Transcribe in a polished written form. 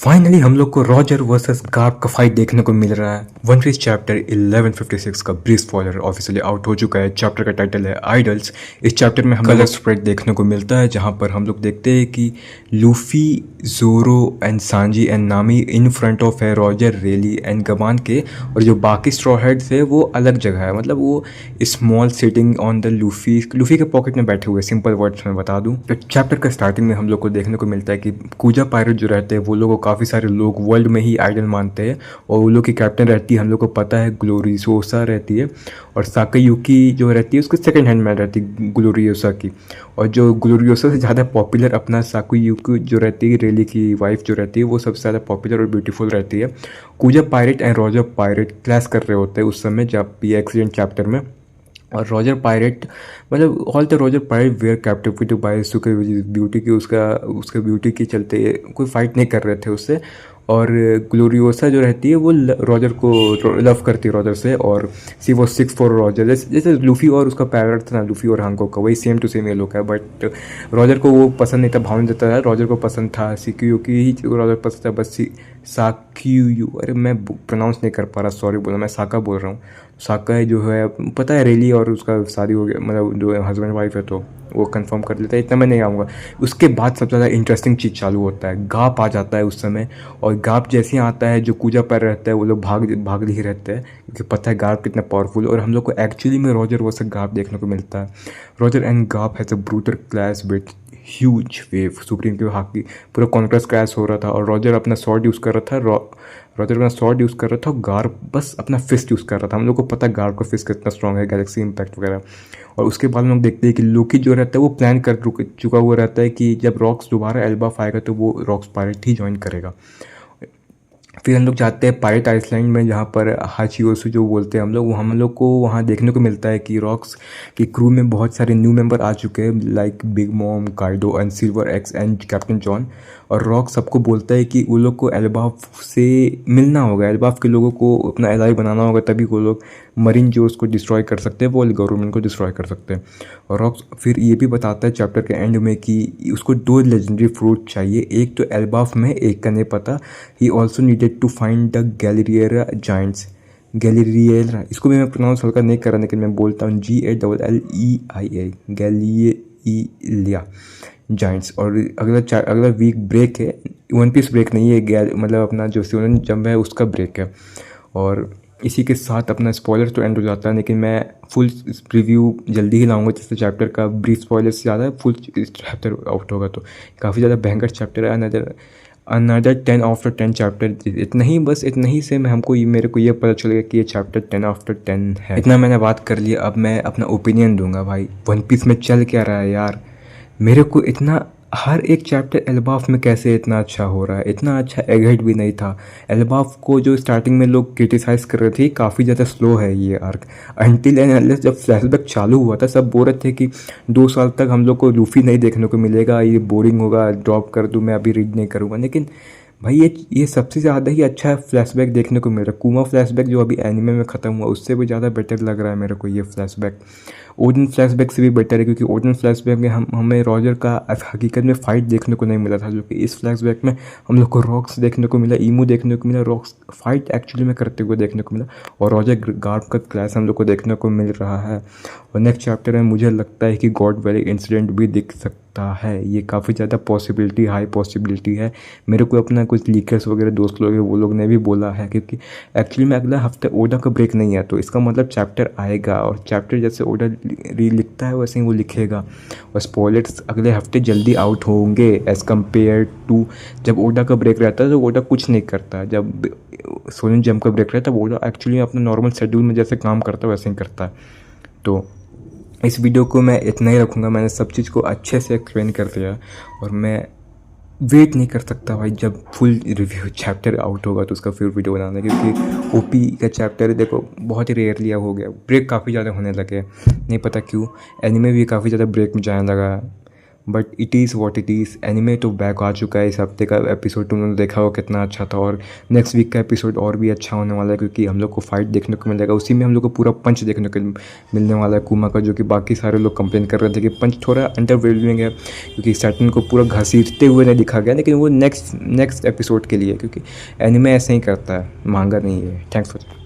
Finally हम लोग को रॉजर वर्सेस गार्प का फाइट देखने को मिल रहा है। वन पीस चैप्टर 1156 का ब्रीफ स्पॉइलर ऑफिशियली आउट हो चुका है। चैप्टर का टाइटल है आइडल्स। इस चैप्टर में हम कलर स्प्रेड देखने को मिलता है, जहां पर हम लोग देखते हैं कि लूफी, जोरो एंड सांजी एंड नामी इन फ्रंट ऑफ है रॉजर, रेली एंड गबान के, और जो बाकी स्ट्रॉ हेड्स है वो अलग जगह है। मतलब वो small sitting on the Luffy के पॉकेट में बैठे हुए। सिंपल वर्ड्स में बता दूं तो चैप्टर का स्टार्टिंग में हम लोग को देखने को मिलता है कि कूजा पायरेट जो रहते हैं वो लोग को काफ़ी सारे लोग वर्ल्ड में ही आइडल मानते हैं, और वो लोग की कैप्टन रहती है, हम लोग को पता है, ग्लोरियोसा रहती है। और साकायुकी जो रहती है उसकी सेकंड हैंड मैन रहती है ग्लोरियोसा की। और जो ग्लोरियोसा से ज़्यादा पॉपुलर अपना साकुयुकी जो रहती है, रेली की वाइफ जो रहती है, वो सबसे ज़्यादा पॉपुलर और ब्यूटीफुल रहती है। Kuja pirate and Roger pirate clash कर रहे होते हैं उस समय जब ये एक्सीडेंट चैप्टर में। और रॉजर पायरेट मतलब all the Roger pirate were captivated by उसके ब्यूटी की, उसके ब्यूटी के चलते कोई फाइट नहीं कर रहे थे उससे। और ग्लोरियोसा जो रहती है वो रॉजर को लव करती है रॉजर से, और सी वो 6 फॉर रॉजर, जैसे लूफी और उसका पैरेट था ना, लूफी और हांगकॉक का, वही सेम टू सेम ये लोग है। बट रॉजर को वो पसंद नहीं था, भाव नहीं देता था, रॉजर को पसंद था सिक्यूकी ही, रॉजर पसंद था बस साक्यू, अरे मैं प्रोनाउंस नहीं कर पा रहा, सॉरी बोला, मैं साका बोल रहा हूँ। साका है जो है, पता है रेली और उसका शादी हो गया, मतलब जो हस्बैंड वाइफ है, तो वो कंफर्म कर लेता है, इतना मैं नहीं आऊँगा। उसके बाद सबसे ज़्यादा इंटरेस्टिंग चीज़ चालू होता है, गाप आ जाता है उस समय। और गाप जैसे ही आता है, जो कूजा पैर रहता है वो लोग भाग ही रहते हैं, क्योंकि पता है गाप कितना पावरफुल है। और हम लोग को एक्चुअली में रॉजर वर्सेस गाप देखने को मिलता है। Roger and gap has a brutal clash with huge wave, supreme के हाकी पूरा कॉन्ट्रास्ट क्रैश हो रहा था, और रॉजर अपना शॉर्ट यूज़ कर रहा था, रॉजर अपना शॉर्ट यूज़ कर रहा था, और गार्प बस अपना फिस्ट यूज़ कर रहा था। हम लोग को पता है गार्प का फिस्ट कितना स्ट्रॉन्ग है, गैलेक्सी इम्पैक्ट वगैरह। और उसके बाद हम लोग देखते हैं कि लोकी जो रहता है वो प्लान कर चुका हुआ रहता है कि जब रॉक्स दोबारा एल्बाफ आएगा तो वो रॉक्स पायरेट ही ज्वाइन करेगा। फिर हम लोग जाते हैं पायरेट आइसलैंड में, जहाँ पर हाचियोसु जो बोलते हैं हम लोग को वहाँ देखने को मिलता है कि रॉक्स की क्रू में बहुत सारे न्यू मेंबर आ चुके हैं, like big mom, Kaido and silver x and captain John. और रॉक सबको बोलता है कि वो लोग को एल्बाफ से मिलना होगा, एल्बाफ के लोगों को अपना एलाई बनाना होगा, तभी वो लोग मरीन जो उसको डिस्ट्रॉय कर सकते हैं, वो गवर्नमेंट को डिस्ट्रॉय कर सकते हैं। और रॉक्स फिर ये भी बताता है चैप्टर के एंड में कि उसको 2 लेजेंडरी फ्रूट चाहिए, एक तो एल्बाफ में, एक का नहीं पता। He also needed to find the गैलेरियरा जाइंट्स, गैलेरियरा, इसको भी मैं प्रोनाउंस हल्का नहीं कर रहा, लेकिन मैं बोलता हूँ GALLEIA, गैलिया जाइंट्स। और अगला वीक ब्रेक है, वन पीस ब्रेक नहीं है, मतलब अपना जो शोनन जंप है उसका ब्रेक है। और इसी के साथ अपना स्पॉयलर तो एंड हो जाता है, लेकिन मैं फुल रिव्यू जल्दी ही लाऊंगा, जैसे चैप्टर का ब्रीफ स्पॉयलर से ज़्यादा फुल चैप्टर आउट होगा, तो काफ़ी ज़्यादा भयंकर चैप्टर है। अनदर 10 आफ्टर 10 चैप्टर, इतना ही, बस इतना ही से मेरे को ये पता चल गया कि ये चैप्टर 10 आफ्टर 10 है। इतना मैंने बात कर लिया, अब मैं अपना ओपिनियन दूंगा। भाई वन पीस में चल क्या रहा है यार, मेरे को इतना हर एक चैप्टर एल्बाफ में कैसे इतना अच्छा हो रहा है, इतना अच्छा एगहेड भी नहीं था। एल्बाफ को जो स्टार्टिंग में लोग क्रिटिसाइज़ कर रहे थे, काफ़ी ज़्यादा स्लो है ये आर्क। अनटिल एंड अनलेस जब फ्लैशबैक चालू हुआ था, सब बोल रहे थे कि 2 साल तक हम लोग को लूफी नहीं देखने को मिलेगा, ये बोरिंग होगा, ड्रॉप कर दूँ, मैं अभी रीड नहीं करूँगा। लेकिन भाई ये सबसे ज़्यादा ही अच्छा फ्लैशबैक देखने को मिल रहा है। कुमा फ्लैशबैक जो अभी एनिमे में ख़त्म हुआ, उससे भी ज़्यादा बेटर लग रहा है मेरे को ये फ्लैशबैक। ओडन फ्लैशबैक से भी बेटर है, क्योंकि ओडन फ्लैशबैक में हमें रॉजर का हकीकत में फ़ाइट देखने को नहीं मिला था, जो कि इस फ्लैशबैक में हम लोग को रॉक्स देखने को मिला, ईमू देखने को मिला, रॉक्स फाइट एक्चुअली में करते हुए देखने को मिला, और रॉजर गार्प का क्लैश हम लोग को देखने को मिल रहा है। और नेक्स्ट चैप्टर में मुझे लगता है कि गॉड वैली इंसिडेंट भी दिख सकता है, ये काफ़ी ज़्यादा पॉसिबिलिटी, हाई पॉसिबिलिटी है। मेरे को अपना कुछ लीकर्स वगैरह दोस्त लोग हैं, वो लोग ने भी बोला है, क्योंकि एक्चुअली में अगला हफ्ते ओडा का ब्रेक नहीं है, तो इसका मतलब चैप्टर आएगा, और चैप्टर जैसे ओडा लिखता है वैसे ही वो लिखेगा। और स्पॉयलर्स अगले हफ्ते जल्दी आउट होंगे एज़ कम्पेयर टू जब ओडा का ब्रेक रहता है, तो ओडा कुछ नहीं करता। जब सोलन जंप का ब्रेक रहता है, वो ओडा एक्चुअली अपना नॉर्मल शेड्यूल में जैसे काम करता है वैसे ही करता है। तो इस वीडियो को मैं इतना ही रखूँगा, मैंने सब चीज़ को अच्छे से एक्सप्लेन कर दिया, और मैं वेट नहीं कर सकता भाई जब फुल रिव्यू चैप्टर आउट होगा तो उसका फिर वीडियो बनाना, क्योंकि ओपी का चैप्टर देखो बहुत ही रेयरली हो गया, ब्रेक काफ़ी ज़्यादा होने लगे, नहीं पता क्यों। एनिमे भी काफ़ी ज़्यादा ब्रेक में जाने लगा, but it is what it is. Anime तो बैक आ चुका है। इस हफ्ते का एपिसोड तुमने देखा हो कितना अच्छा था, और नेक्स्ट वीक का एपिसोड और भी अच्छा होने वाला है क्योंकि हम लोग को फाइट देखने को मिलेगा। उसी में हम लोग को पूरा पंच देखने को मिलने वाला है कुमा का, जो कि बाकी सारे लोग कंप्लेन कर रहे थे कि पंच थोड़ा अंडरवेलमिंग है क्योंकि सैटर्न को पूरा घसीटते हुए नहीं दिखा गया, लेकिन वो नेक्स्ट एपिसोड के लिए, क्योंकि एनिमे ऐसे ही करता है, मांगा नहीं है। Thanks for